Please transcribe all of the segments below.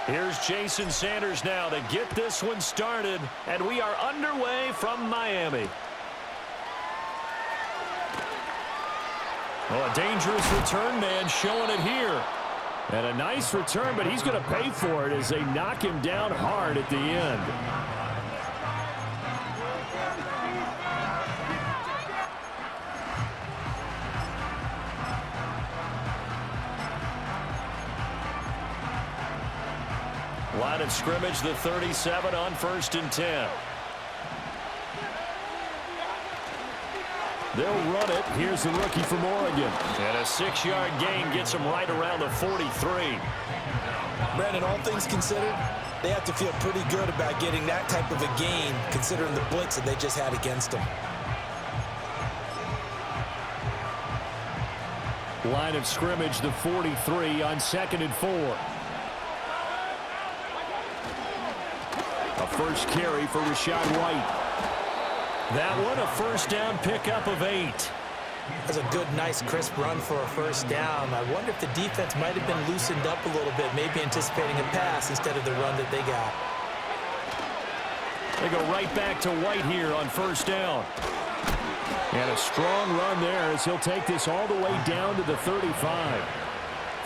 Here's Jason Sanders now to get this one started, and we are underway from Miami. Oh, a dangerous return man showing it here. And a nice return, but he's going to pay for it as they knock him down hard at the end. Line of scrimmage, the 37 on 1st and 10. They'll run it. Here's the rookie from Oregon. And a 6-yard gain gets him right around the 43. Brandon, all things considered, they have to feel pretty good about getting that type of a gain, considering the blitz that they just had against them. Line of scrimmage, the 43 on 2nd and 4. A first carry for Rachaad White. That one, a first down pickup of 8. That's a good, nice, crisp run for a first down. I wonder if the defense might have been loosened up a little bit, maybe anticipating a pass instead of the run that they got. They go right back to White here on first down. And a strong run there as he'll take this all the way down to the 35.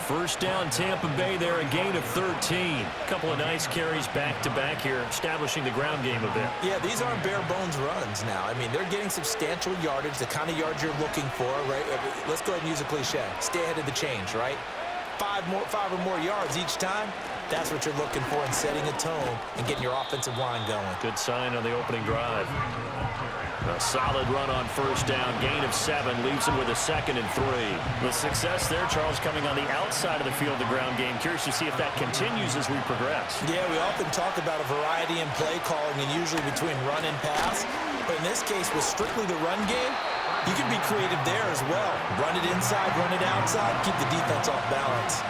First down, Tampa Bay there, a gain of 13. A couple of nice carries back-to-back here, establishing the ground game a bit. Yeah, these aren't bare-bones runs now. I mean, they're getting substantial yardage, the kind of yards you're looking for, right? Let's go ahead and use a cliche. Stay ahead of the change, right? Five or more yards each time. That's what you're looking for in setting a tone and getting your offensive line going. Good sign on the opening drive. A solid run on first down, gain of 7, leaves him with a 2nd and 3. The success there, Charles, coming on the outside of the field, the ground game. Curious to see if that continues as we progress. Yeah, we often talk about a variety in play calling and usually between run and pass. But in this case, with strictly the run game, you can be creative there as well. Run it inside, run it outside, keep the defense off balance.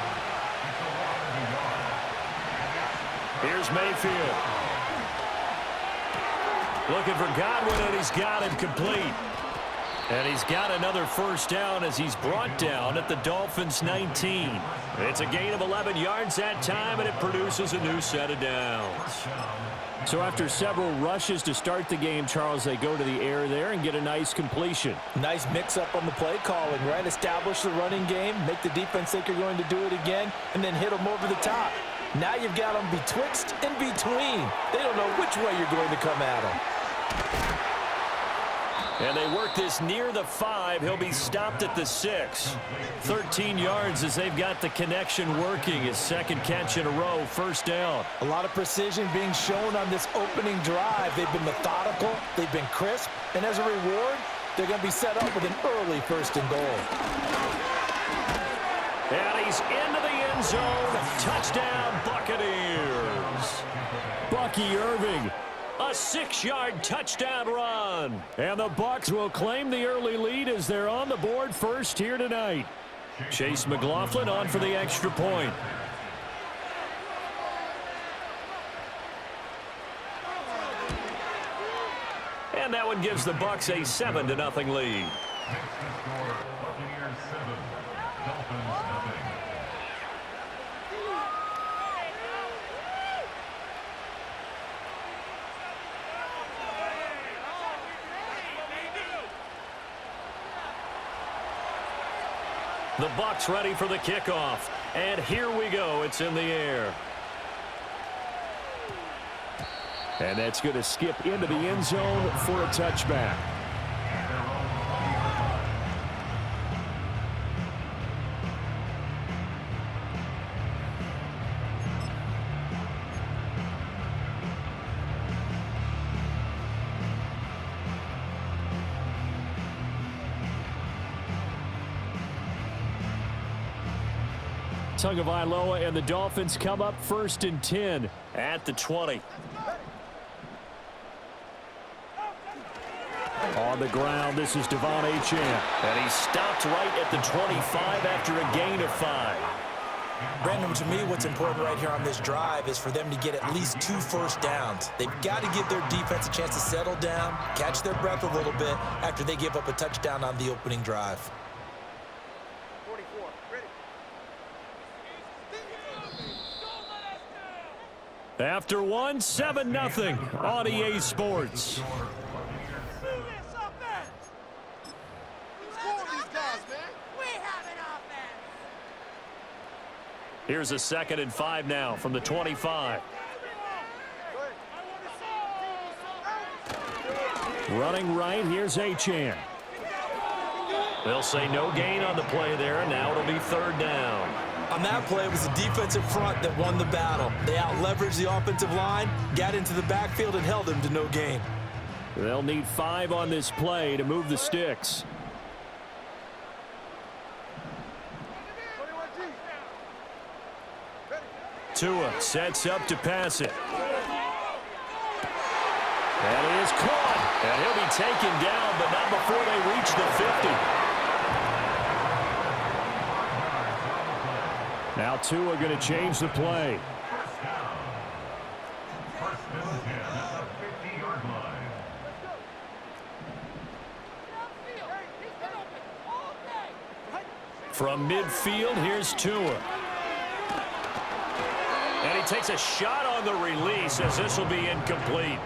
Here's Mayfield. Looking for Godwin, and he's got him complete. And he's got another first down as he's brought down at the Dolphins' 19. It's a gain of 11 yards that time, and it produces a new set of downs. So after several rushes to start the game, Charles, they go to the air there and get a nice completion. Nice mix-up on the play calling, right? Establish the running game, make the defense think you're going to do it again, and then hit them over the top. Now you've got them betwixt and between. They don't know which way you're going to come at them. And they work this near the 5. He'll be stopped at the 6. 13 yards as they've got the connection working. His second catch in a row, first down. A lot of precision being shown on this opening drive. They've been methodical. They've been crisp. And as a reward, they're going to be set up with an early 1st and goal. And he's into the end zone. Touchdown, Buccaneers. Bucky Irving. A 6-yard touchdown run. And the Bucs will claim the early lead as they're on the board first here tonight. Chase McLaughlin on for the extra point. And that one gives the Bucs a 7-0 lead. Buccaneers 7, Dolphins nothing. The Bucs ready for the kickoff. And here we go. It's in the air. And that's going to skip into the end zone for a touchback. Tagovailoa and the Dolphins come up 1st and 10 at the 20. On the ground, this is Devon Achane. And he's stopped right at the 25 after a gain of 5. Brandon, to me, what's important right here on this drive is for them to get at least 2 first downs. They've got to give their defense a chance to settle down, catch their breath a little bit after they give up a touchdown on the opening drive. After one, 7-0 on EA Sports. Here's a 2nd and 5 now from the 25. Running right, here's Achane. They'll say no gain on the play there. Now it'll be 3rd down. On that play, it was the defensive front that won the battle. They out-leveraged the offensive line, got into the backfield, and held them to no gain. They'll need 5 on this play to move the sticks. Tua sets up to pass it. And he is caught. And he'll be taken down, but not before they reach the 50. Now Tua going to change the play. First and 10 at the 50-yard line. From midfield, here's Tua. And he takes a shot on the release as this will be incomplete.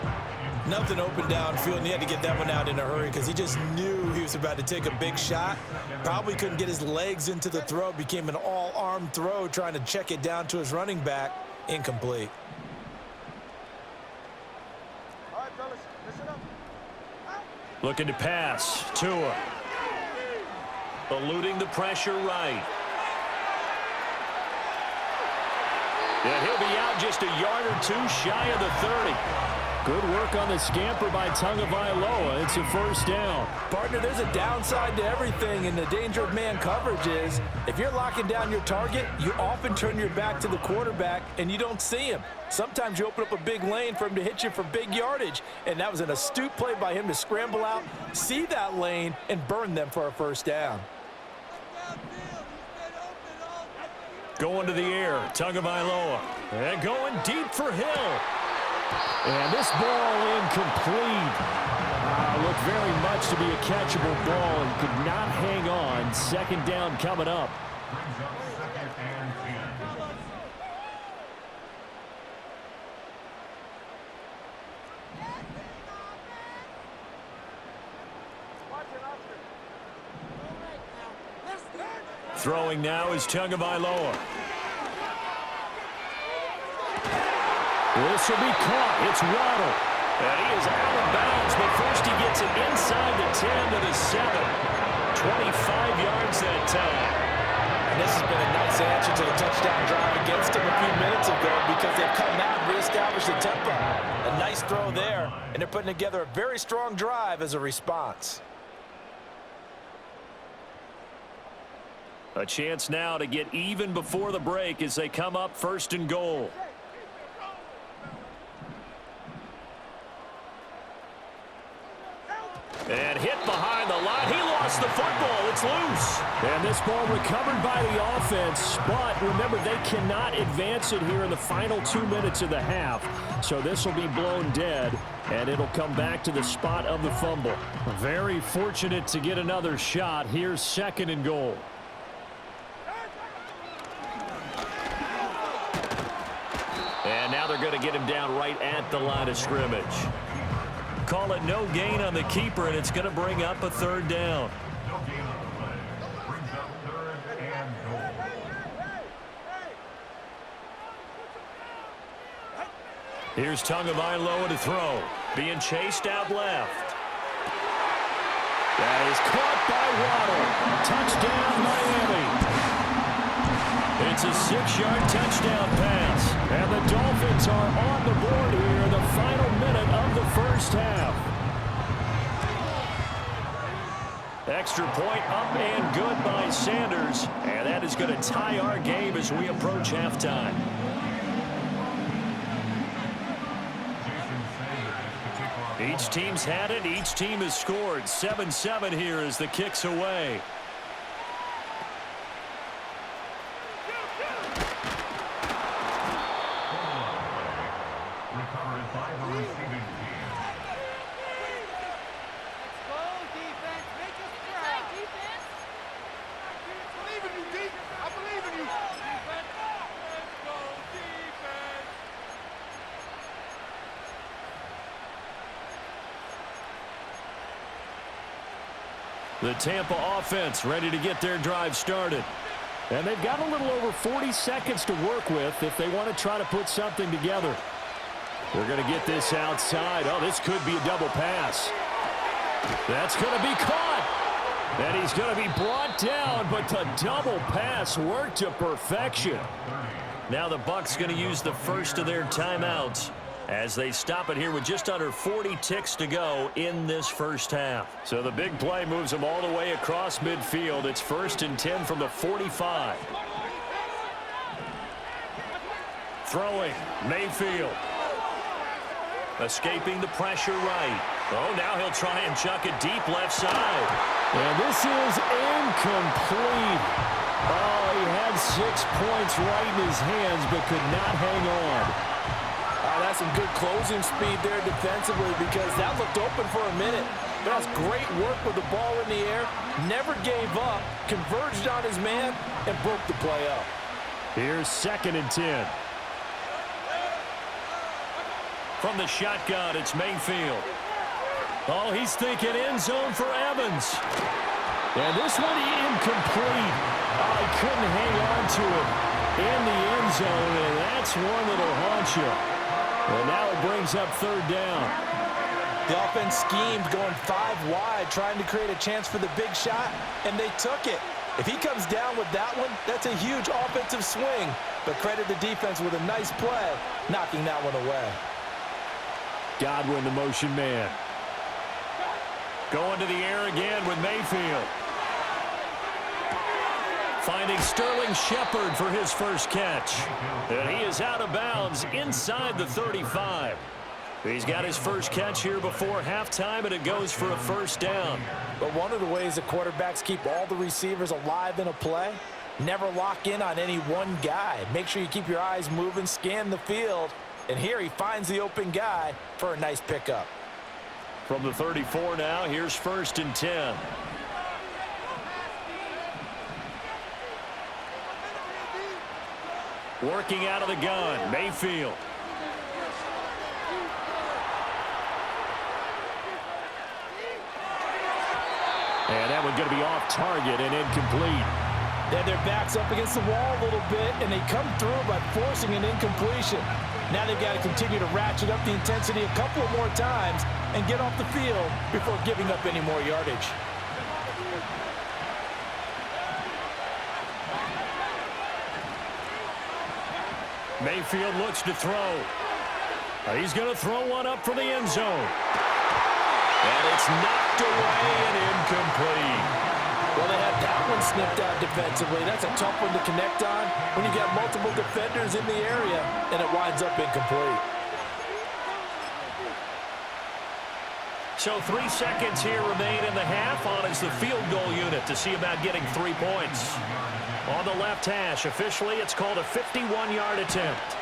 Nothing open downfield, and he had to get that one out in a hurry because he just knew he was about to take a big shot. Probably couldn't get his legs into the throw. Became an all-arm throw trying to check it down to his running back. Incomplete. Looking to pass. Tua. Eluding the pressure right. And he'll be out just a yard or 2 shy of the 30. Good work on the scamper by Tagovailoa. It's a 1st down. Partner, there's a downside to everything, and the danger of man coverage is if you're locking down your target, you often turn your back to the quarterback and you don't see him. Sometimes you open up a big lane for him to hit you for big yardage, and that was an astute play by him to scramble out, see that lane, and burn them for a 1st down. Going to the air, Tagovailoa. And going deep for Hill. And this ball incomplete. Looked very much to be a catchable ball and could not hang on. 2nd down coming up. Brings up 2nd and 10. Throwing now is Tagovailoa. This will be caught. It's Waddle. And he is out of bounds, but first he gets it inside the 10 to the 7. 25 yards that time. And this has been a nice answer to the touchdown drive against him a few minutes ago because they've come out and reestablished the tempo. A nice throw there, and they're putting together a very strong drive as a response. A chance now to get even before the break as they come up 1st and goal. And hit behind the line. He lost the football. It's loose. And this ball recovered by the offense. But remember, they cannot advance it here in the final 2 minutes of the half. So this will be blown dead, and it'll come back to the spot of the fumble. Very fortunate to get another shot. Here's 2nd and goal. And now they're going to get him down right at the line of scrimmage. Call it no gain on the keeper, and it's going to bring up a 3rd down. No gain on the play. Brings up 3rd and goal. Here's Tagovailoa to throw. Being chased out left. That is caught by Waddle. Touchdown, Miami. It's a 6-yard touchdown pass. And the Dolphins are on the board here in the final minute of the 1st half. Extra point up and good by Sanders. And that is going to tie our game as we approach halftime. Each team's had it. Each team has scored. 7-7 here as the kick's away. Recovered by the receiving team. The Tampa offense ready to get their drive started. And they've got a little over 40 seconds to work with if they want to try to put something together. They're going to get this outside. Oh, this could be a double pass. That's going to be caught. And he's going to be brought down, but the double pass worked to perfection. Now the Bucs going to use the first of their timeouts as they stop it here with just under 40 ticks to go in this first half. So the big play moves them all the way across midfield. It's 1st and 10 from the 45. Throwing, Mayfield. Escaping the pressure right. Oh, now he'll try and chuck it deep left side. And this is incomplete. Oh, he had 6 points right in his hands, but could not hang on. That's some good closing speed there defensively because that looked open for a minute. That's great work with the ball in the air. Never gave up, converged on his man, and broke the play up. Here's 2nd and 10. From the shotgun, it's Mayfield. Oh, he's thinking end zone for Evans. And this one incomplete. Oh, he couldn't hang on to it in the end zone, and that's one that'll haunt you. And now it brings up 3rd down. The offense schemed going 5 wide, trying to create a chance for the big shot, and they took it. If he comes down with that one, that's a huge offensive swing. But credit the defense with a nice play, knocking that one away. Godwin, the motion man. Going to the air again with Mayfield. Finding Sterling Shepard for his first catch. And he is out of bounds inside the 35. He's got his first catch here before halftime, and it goes for a 1st down. But one of the ways that quarterbacks keep all the receivers alive in a play, never lock in on any one guy. Make sure you keep your eyes moving, scan the field. And here he finds the open guy for a nice pickup. From the 34 now, here's 1st and 10. Working out of the gun, Mayfield. And that one's going to be off target and incomplete. They had their backs up against the wall a little bit, and they come through by forcing an incompletion. Now they've got to continue to ratchet up the intensity a couple of more times and get off the field before giving up any more yardage. Mayfield looks to throw. He's going to throw one up for the end zone. And it's knocked away and incomplete. Well, they had that one snipped out defensively. That's a tough one to connect on when you got multiple defenders in the area, and it winds up incomplete. So 3 seconds here remain in the half on as the field goal unit to see about getting 3 points. On the left hash, officially it's called a 51-yard attempt.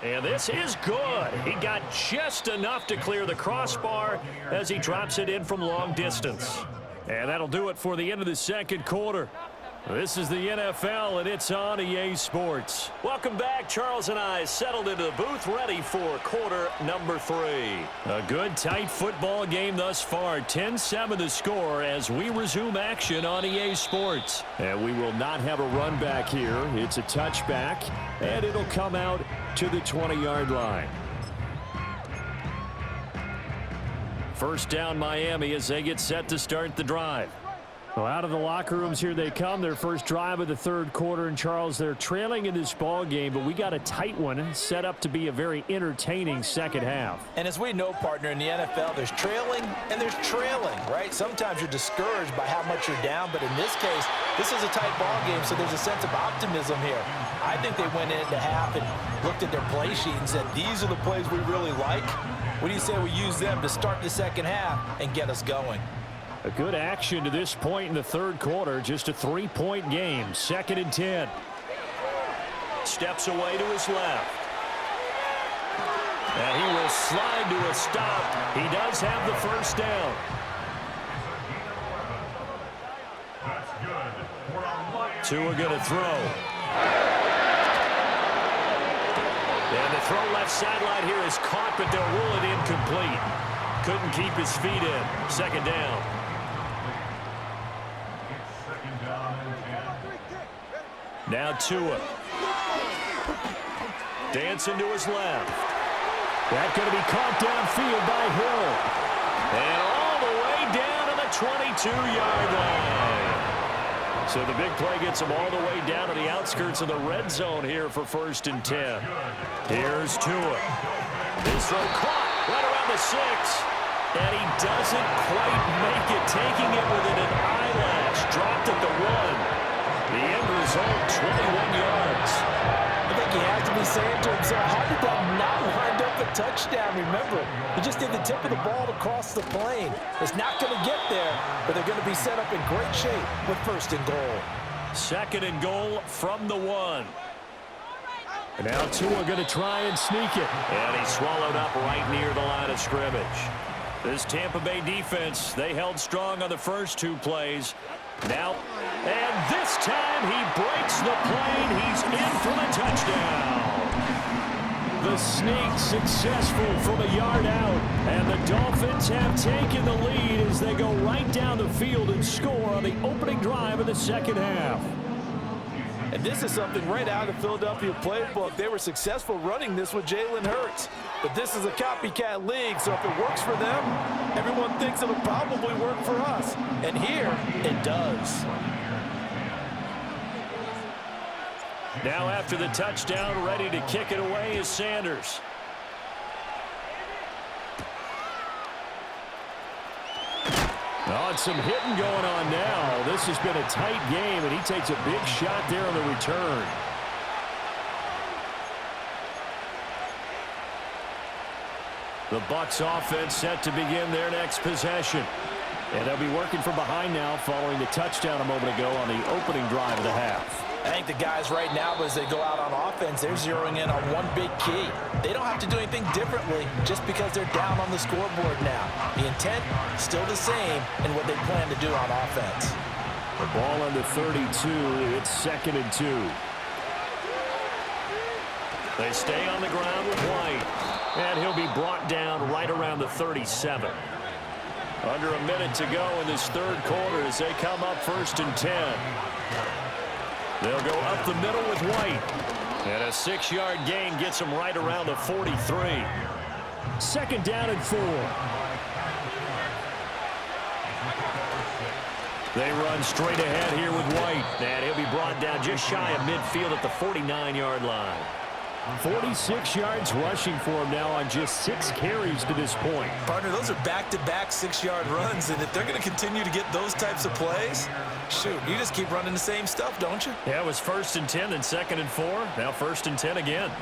And this is good. He got just enough to clear the crossbar as he drops it in from long distance. And that'll do it for the end of the 2nd quarter. This is the NFL, and it's on EA Sports. Welcome back. Charles and I settled into the booth, ready for quarter number 3. A good, tight football game thus far. 10-7 the score as we resume action on EA Sports. And we will not have a run back here. It's a touchback, and it'll come out to the 20-yard line. 1st down Miami as they get set to start the drive. Well, out of the locker rooms here they come. Their first drive of the 3rd quarter. And, Charles, they're trailing in this ball game, but we got a tight one set up to be a very entertaining second half. And as we know, partner, in the NFL, there's trailing and there's trailing, right? Sometimes you're discouraged by how much you're down, but in this case, this is a tight ball game, so there's a sense of optimism here. I think they went into half and looked at their play sheet and said, these are the plays we really like. What do you say we use them to start the second half and get us going? A good action to this point in the 3rd quarter. Just a 3-point game. 2nd and 10. Steps away to his left. And he will slide to a stop. He does have the 1st down. That's good. Tua going to throw. And the throw left sideline here is caught, but they'll rule it incomplete. couldn't keep his feet in. Second down. Second down and 10. Now Tua. Dancing to his left. That's going to be caught downfield by Hill. And all the way down to the 22-yard line. So the big play gets him all the way down to the outskirts of the red zone here for 1st and 10. Here's Tua. His throw caught right around the 6. And he doesn't quite make it, taking it within an eyelash. Dropped at the 1. The end result, 21 yards. I think he has to be saying to himself, how did that not wind up a touchdown? Remember, he just did the tip of the ball across the plane. It's not going to get there, but they're going to be set up in great shape with 1st and goal. 2nd and goal from the 1. And now Tua going to try and sneak it. And he's swallowed up right near the line of scrimmage. This Tampa Bay defense, they held strong on the first 2 plays. Now, and this time he breaks the plane. He's in for the touchdown. The sneak successful from a yard out. And the Dolphins have taken the lead as they go right down the field and score on the opening drive of the second half. And this is something right out of the Philadelphia playbook. They were successful running this with Jalen Hurts. But this is a copycat league, so if it works for them, everyone thinks it'll probably work for us. And here, it does. Now after the touchdown, ready to kick it away is Sanders. Oh, and some hitting going on now. This has been a tight game, and he takes a big shot there on the return. The Bucs offense set to begin their next possession. And they'll be working from behind now following the touchdown a moment ago on the opening drive of the half. I think the guys right now, as they go out on offense, they're zeroing in on one big key. They don't have to do anything differently just because they're down on the scoreboard now. The intent, still the same in what they plan to do on offense. The ball under 32. It's 2nd and 2. They stay on the ground with White. And he'll be brought down right around the 37. Under a minute to go in this third quarter as they come up 1st and 10. They'll go up the middle with White. And a 6-yard gain gets them right around the 43. 2nd down and 4. They run straight ahead here with White. And he'll be brought down just shy of midfield at the 49-yard line. 46 yards rushing for him now on just 6 carries to this point. Partner, those are back-to-back 6-yard runs, and if they're going to continue to get those types of plays, shoot, you just keep running the same stuff, don't you? Yeah, it was 1st and 10, then 2nd and 4. Now 1st and 10 again.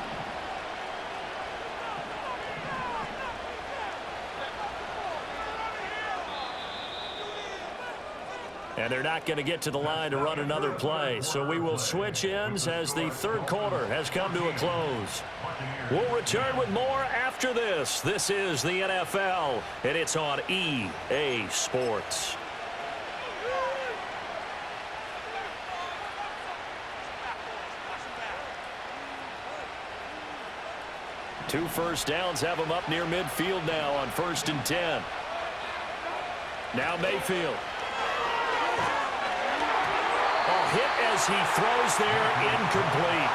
And they're not going to get to the line to run another play. So we will switch ends as the third quarter has come to a close. We'll return with more after this. This is the NFL, and it's on EA Sports. Two first downs have them up near midfield now on 1st and 10. Now Mayfield. Hit as he throws there, incomplete.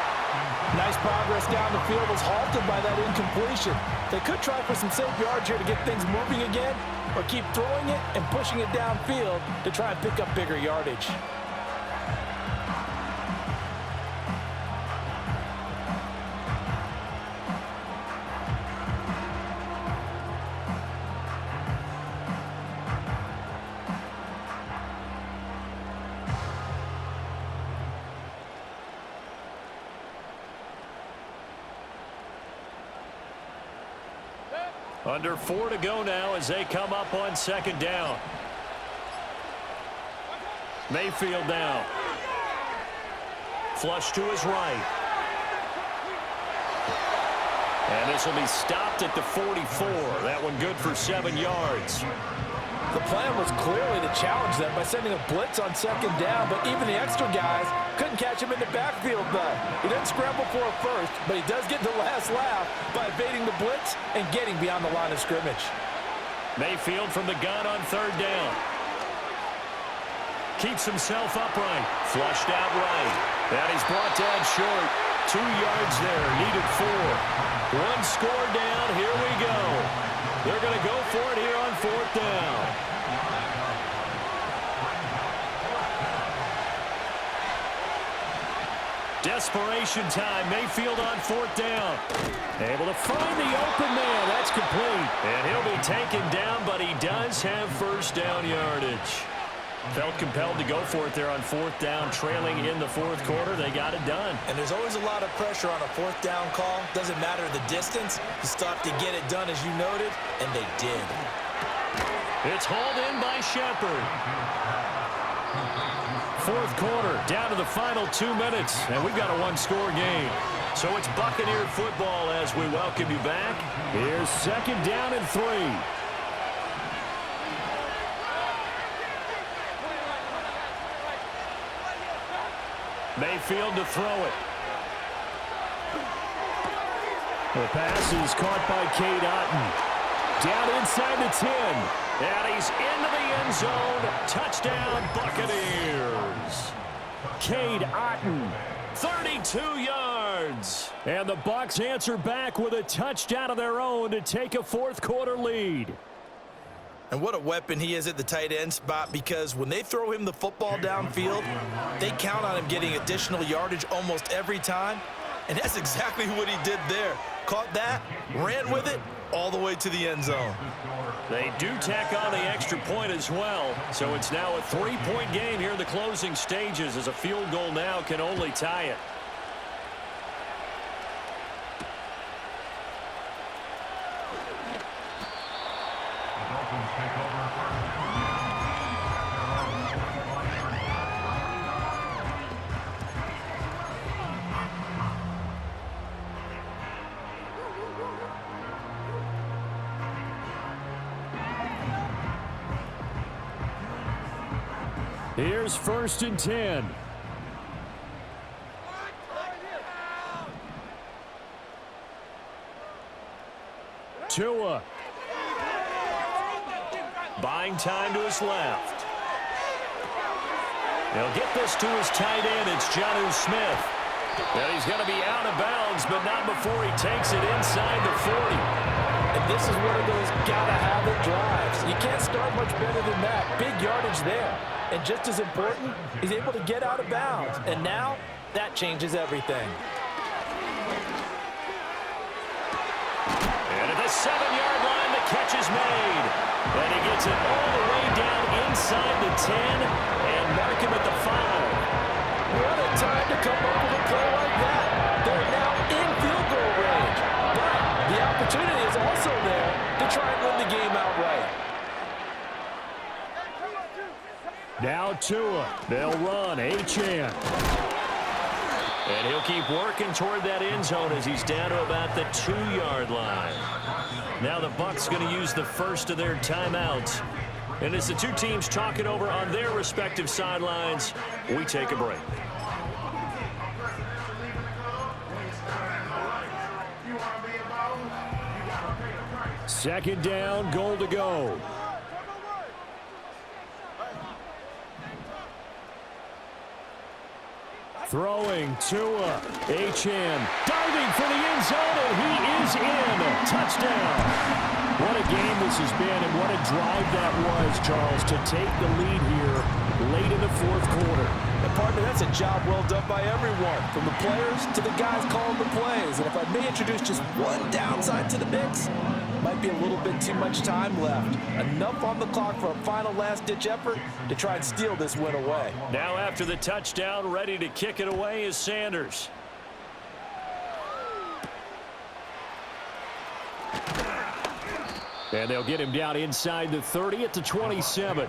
Nice progress down the field was halted by that incompletion. They could try for some safe yards here to get things moving again, or keep throwing it and pushing it downfield to try and pick up bigger yardage. Under 4 to go now as they come up on 2nd down. Mayfield now. Flush to his right. And this will be stopped at the 44. That one good for 7 yards. The plan was clearly to challenge them by sending a blitz on 2nd down, but even the extra guys couldn't catch him in the backfield, though. He didn't scramble for a first, but he does get the last laugh by evading the blitz and getting beyond the line of scrimmage. Mayfield from the gun on third down. Keeps himself upright. Flushed out right. And he's brought down short. 2 yards there. Needed 4. 1 score down. Here we go. They're going to go for it here on fourth down. Desperation time. Mayfield on fourth down. Able to find the open man. That's complete. And he'll be taken down, but he does have first down yardage. Felt compelled to go for it there on fourth down, trailing in the fourth quarter. They got it done. And there's always a lot of pressure on a fourth down call. Doesn't matter the distance. You still have to get it done, as you noted, and they did. It's hauled in by Shepard. Fourth quarter, down to the final 2 minutes, and we've got a 1-score game. So it's Buccaneer football as we welcome you back. Here's second down and 3. Mayfield to throw it. The pass is caught by Cade Otton. Down inside the 10. And he's into the end zone. Touchdown, Buccaneers. Cade Otton. 32 yards. And the Bucs answer back with a touchdown of their own to take a fourth quarter lead. And what a weapon he is at the tight end spot, because when they throw him the football downfield, they count on him getting additional yardage almost every time. And that's exactly what he did there. Caught that, ran with it, all the way to the end zone. They do tack on the extra point as well. So it's now a 3-point game here in the closing stages, as a field goal now can only tie it. Here's first and 10. Tua. Buying time to his left. He'll get this to his tight end. It's Jonnu Smith. And he's going to be out of bounds, but not before he takes it inside the 40. And this is one of those gotta-have-it drives. You can't start much better than that. Big yardage there. And just as important, he's able to get out of bounds. And now, that changes everything. And at the 7-yard line, the catch is made. And he gets it all the way down inside the 10 and mark him at the 5. What a time to come up with a play like that. They're now in field goal range. But the opportunity is also there to try and win the game outright. Now Tua. They'll run. Achane. And he'll keep working toward that end zone as he's down to about the 2-yard line. Now the Bucs going to use the first of their timeouts. And as the two teams talk it over on their respective sidelines, we take a break. Second down, goal to go. Throwing Tua. Achane diving for the end zone, and he is in. Touchdown. What a game this has been, and what a drive that was, Charles, to take the lead here late in the fourth quarter. And partner, that's a job well done by everyone, from the players to the guys calling the plays. And if I may introduce just one downside to the mix, might be a little bit too much time left. Enough on the clock for a final last-ditch effort to try and steal this win away. Now after the touchdown, ready to kick it away is Sanders. And they'll get him down inside the 30 at the 27.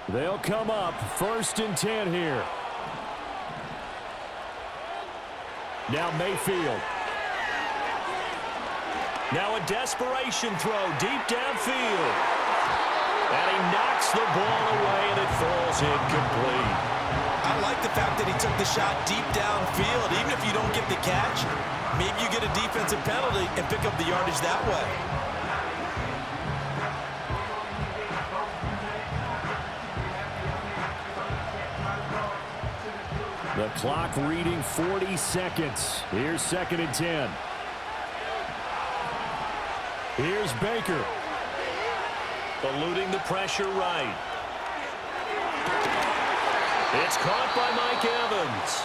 They'll come up first and 10 here. Now Mayfield. Now a desperation throw deep downfield. And he knocks the ball away, and it falls incomplete. I like the fact that he took the shot deep downfield. Even if you don't get the catch, maybe you get a defensive penalty and pick up the yardage that way. The clock reading 40 seconds. Here's 2nd and 10. Here's Baker. Eluding the pressure right. It's caught by Mike Evans.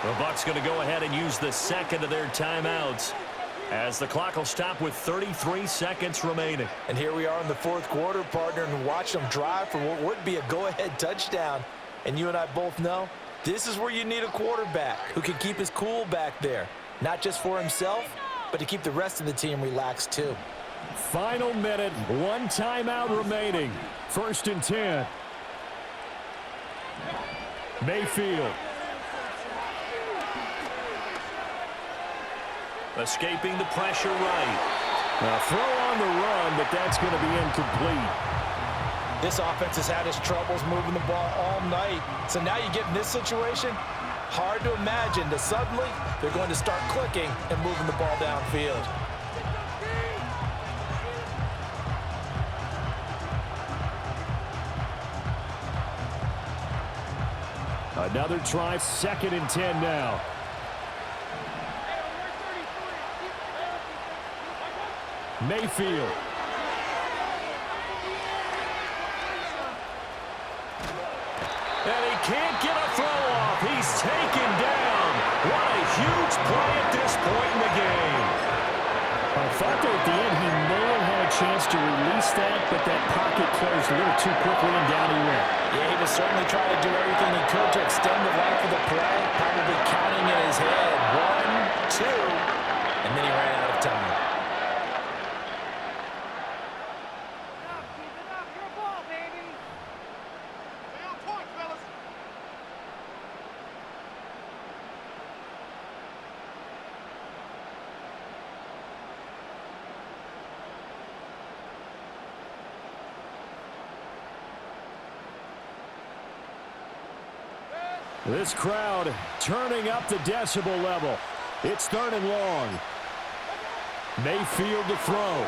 The Bucs going to go ahead and use the second of their timeouts as the clock will stop with 33 seconds remaining. And here we are in the 4th quarter, partner, and watch them drive for what would be a go-ahead touchdown. And you and I both know this is where you need a quarterback who can keep his cool back there, not just for himself, but to keep the rest of the team relaxed too. Final minute, 1 timeout remaining. 1st and 10. Mayfield. Escaping the pressure right. Now throw on the run, but that's going to be incomplete. This offense has had its troubles moving the ball all night. So now you get in this situation, hard to imagine that suddenly they're going to start clicking and moving the ball downfield. Another try, 2nd and 10 now. Mayfield. And he can't get a throw off. He's taken down. What a huge play at this point in the game. I thought that at the end he may have had a chance to release that, but that pocket closed a little too quickly and down he went. Yeah, he was certainly trying to do everything he could to extend the life of the play, probably counting in his head. 1, 2, and then he ran out of time. This crowd turning up the decibel level. It's 3rd and long. Mayfield to throw.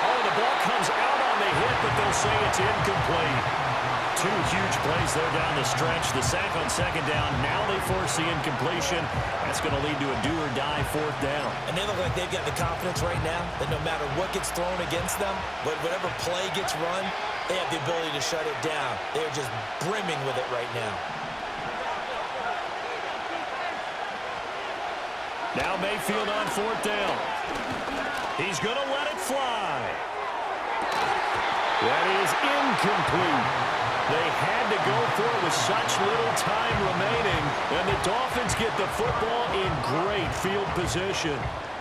Oh, the ball comes out on the hit, but they'll say it's incomplete. 2 huge plays there down the stretch. The sack on 2nd down. Now they force the incompletion. That's going to lead to a do-or-die 4th down. And they look like they've got the confidence right now that no matter what gets thrown against them, whatever play gets run, they have the ability to shut it down. They're just brimming with it right now. Now Mayfield on 4th down. He's going to let it fly. That is incomplete. They had to go for it with such little time remaining, and the Dolphins get the football in great field position.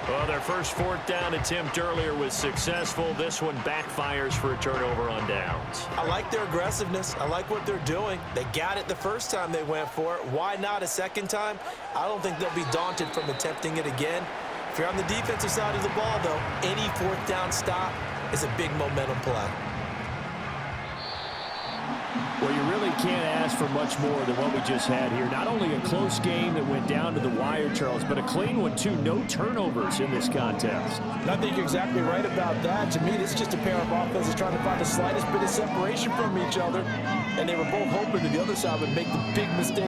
Well, their first 4th down attempt earlier was successful. This one backfires for a turnover on downs. I like their aggressiveness. I like what they're doing. They got it the first time they went for it. Why not a second time? I don't think they'll be daunted from attempting it again. If you're on the defensive side of the ball, though, any 4th down stop is a big momentum play. Well, you really can't ask for much more than what we just had here. Not only a close game that went down to the wire, Charles, but a clean one, too. No turnovers in this contest. I think you're exactly right about that. To me, this is just a pair of offenses trying to find the slightest bit of separation from each other, and they were both hoping that the other side would make the big mistake.